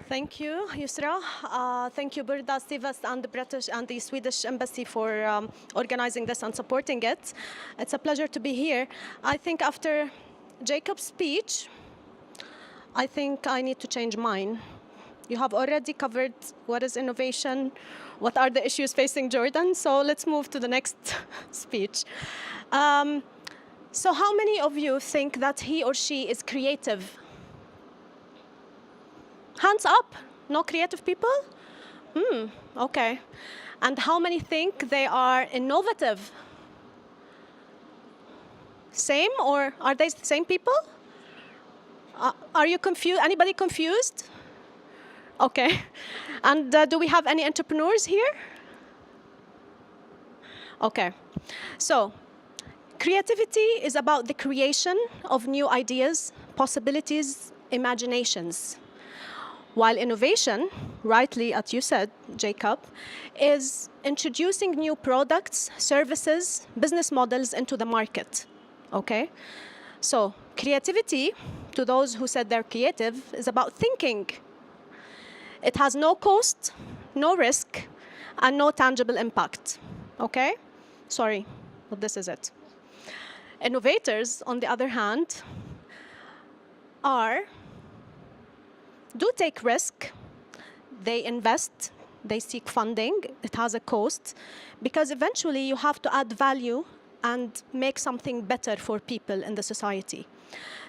Thank you, Yusra. Thank you, BORDA, CEWAS, and the British and the Swedish Embassy for organizing this and supporting it. It's a pleasure to be here. I think after Jacob's speech, I think I need to change mine. You have already covered what is innovation, what are the issues facing Jordan, so let's move to the next speech. So how many of you think that he or she is creative? Hands up. No creative people? Okay. And how many think they are innovative? Same, or are they the same people? Are you confused? Anybody confused? Okay. And do we have any entrepreneurs here? Okay. So, creativity is about the creation of new ideas, possibilities, imaginations. While innovation, rightly as you said, Jacob, is introducing new products, services, business models into the market, okay? So creativity, to those who said they're creative, is about thinking. It has no cost, no risk, and no tangible impact, okay? Sorry, but this is it. Innovators, on the other hand, do take risk, they invest, they seek funding, it has a cost, because eventually you have to add value and make something better for people in the society.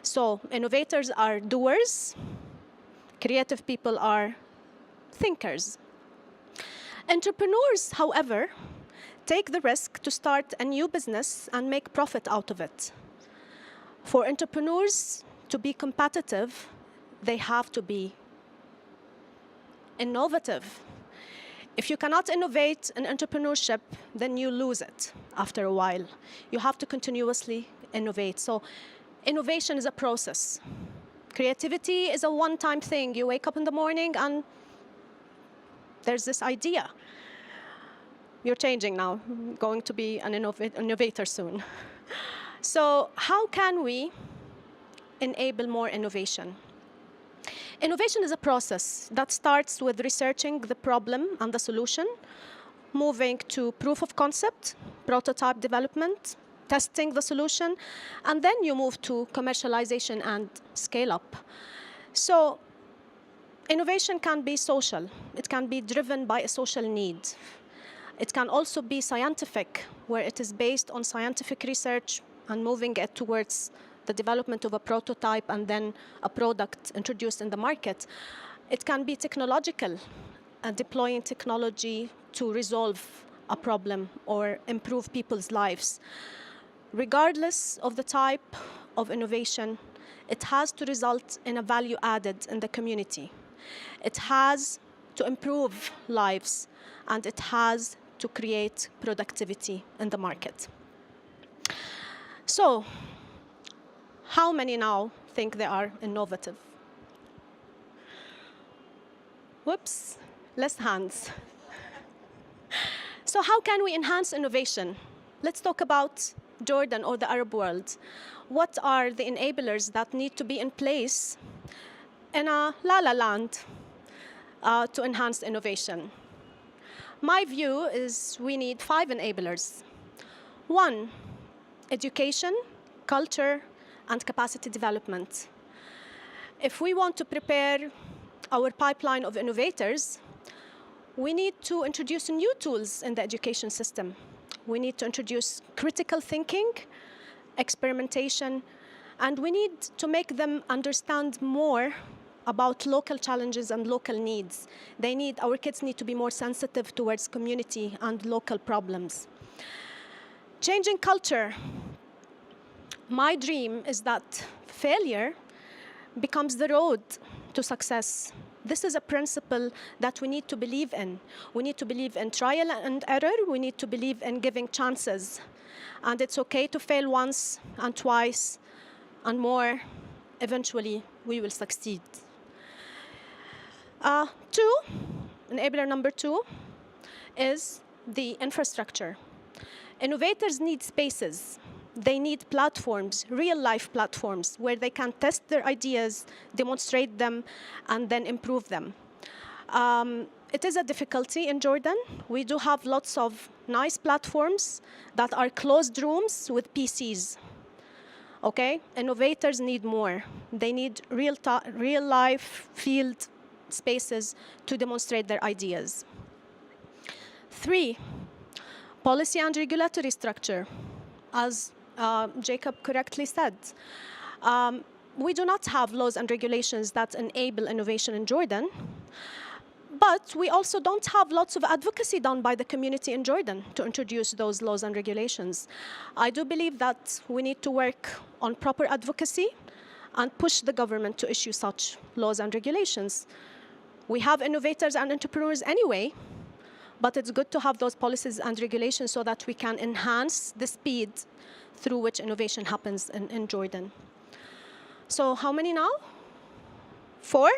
So innovators are doers, creative people are thinkers. Entrepreneurs, however, take the risk to start a new business and make profit out of it. For entrepreneurs to be competitive, they have to be innovative. If you cannot innovate in entrepreneurship, then you lose it after a while. You have to continuously innovate. So innovation is a process. Creativity is a one-time thing. You wake up in the morning and there's this idea. You're changing now, going to be an innovator soon. So how can we enable more innovation? Innovation is a process that starts with researching the problem and the solution, moving to proof of concept, prototype development, testing the solution, and then you move to commercialization and scale up. So innovation can be social. It can be driven by a social need. It can also be scientific, where it is based on scientific research and moving it towards the development of a prototype and then a product introduced in the market. It can be technological, deploying technology to resolve a problem or improve people's lives. Regardless of the type of innovation, it has to result in a value added in the community. It has to improve lives, and it has to create productivity in the market. So, how many now think they are innovative? Whoops, less hands. So how can we enhance innovation? Let's talk about Jordan or the Arab world. What are the enablers that need to be in place in a la-la land to enhance innovation? My view is we need 5 enablers. 1, education, culture, and capacity development. If we want to prepare our pipeline of innovators, we need to introduce new tools in the education system. We need to introduce critical thinking, experimentation, and we need to make them understand more about local challenges and local needs. Our kids need to be more sensitive towards community and local problems. Changing culture. My dream is that failure becomes the road to success. This is a principle that we need to believe in. We need to believe in trial and error. We need to believe in giving chances. And it's okay to fail once and twice and more. Eventually, we will succeed. 2, enabler number 2, is the infrastructure. Innovators need spaces. They need platforms, real-life platforms, where they can test their ideas, demonstrate them, and then improve them. It is a difficulty in Jordan. We do have lots of nice platforms that are closed rooms with PCs. Okay? Innovators need more. They need real-life field spaces to demonstrate their ideas. 3, policy and regulatory structure. As Jacob correctly said, we do not have laws and regulations that enable innovation in Jordan. But we also don't have lots of advocacy done by the community in Jordan to introduce those laws and regulations. I do believe that we need to work on proper advocacy and push the government to issue such laws and regulations. We have innovators and entrepreneurs anyway, but it's good to have those policies and regulations so that we can enhance the speed through which innovation happens in Jordan. So how many now? 4?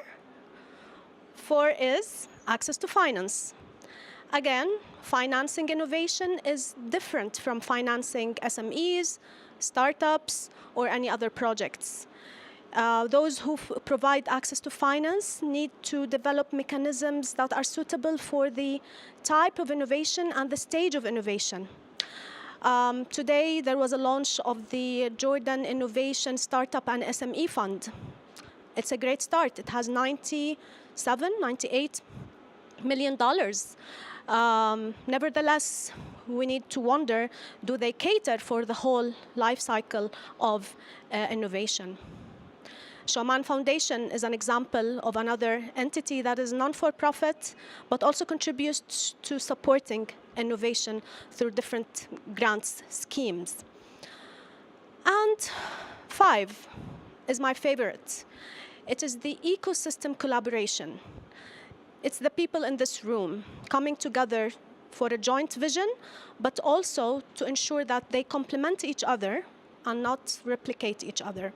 4 is access to finance. Again, financing innovation is different from financing SMEs, startups, or any other projects. Those who provide access to finance need to develop mechanisms that are suitable for the type of innovation and the stage of innovation. Today, there was a launch of the Jordan Innovation Startup and SME Fund. It's a great start. It has $98 million. Nevertheless, we need to wonder, do they cater for the whole life cycle of innovation? Shoman Foundation is an example of another entity that is non-for-profit, but also contributes to supporting innovation through different grants schemes. And 5 is my favorite. It is the ecosystem collaboration. It's the people in this room coming together for a joint vision, but also to ensure that they complement each other and not replicate each other.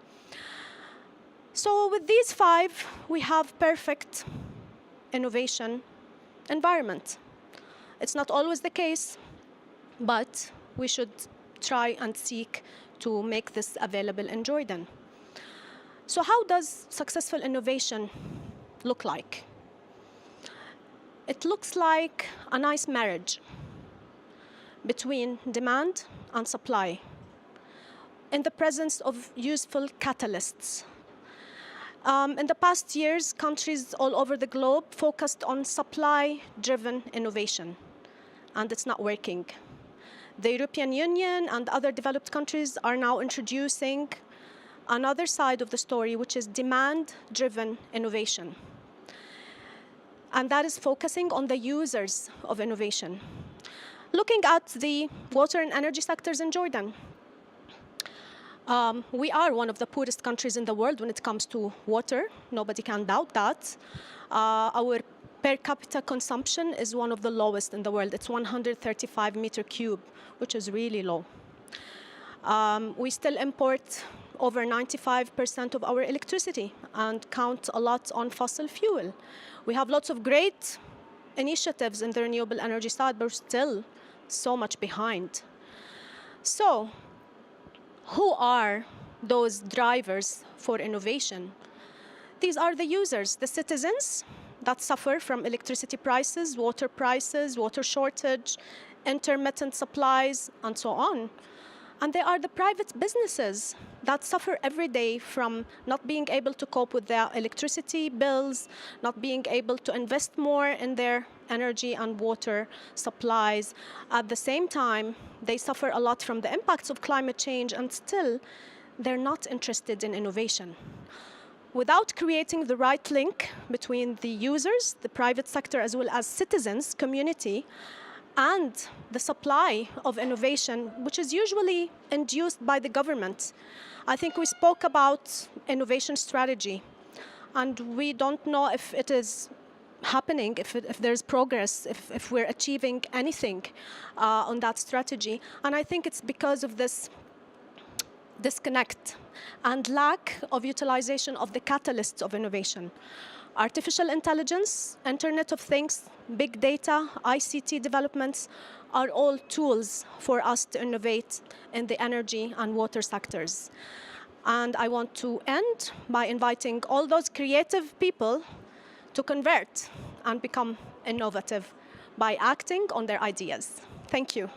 So with these 5, we have perfect innovation environment. It's not always the case, but we should try and seek to make this available in Jordan. So how does successful innovation look like? It looks like a nice marriage between demand and supply in the presence of useful catalysts. In the past years, countries all over the globe focused on supply-driven innovation, and it's not working. The European Union and other developed countries are now introducing another side of the story, which is demand-driven innovation. And that is focusing on the users of innovation. Looking at the water and energy sectors in Jordan, we are one of the poorest countries in the world when it comes to water. Nobody can doubt that. Our per capita consumption is one of the lowest in the world. It's 135 meter cube, which is really low. We still import over 95% of our electricity and count a lot on fossil fuel. We have lots of great initiatives in the renewable energy side, but we're still so much behind. So, who are those drivers for innovation? These are the users, the citizens that suffer from electricity prices, water shortage, intermittent supplies, and so on. And they are the private businesses that suffer every day from not being able to cope with their electricity bills, not being able to invest more in their energy and water supplies. At the same time, they suffer a lot from the impacts of climate change, and still, they're not interested in innovation. Without creating the right link between the users, the private sector, as well as citizens, community, and the supply of innovation, which is usually induced by the government. I think we spoke about innovation strategy, and we don't know if it is happening, if there's progress, if we're achieving anything on that strategy. And I think it's because of this disconnect and lack of utilization of the catalysts of innovation. Artificial intelligence, Internet of Things, big data, ICT developments are all tools for us to innovate in the energy and water sectors. And I want to end by inviting all those creative people to convert and become innovative by acting on their ideas. Thank you.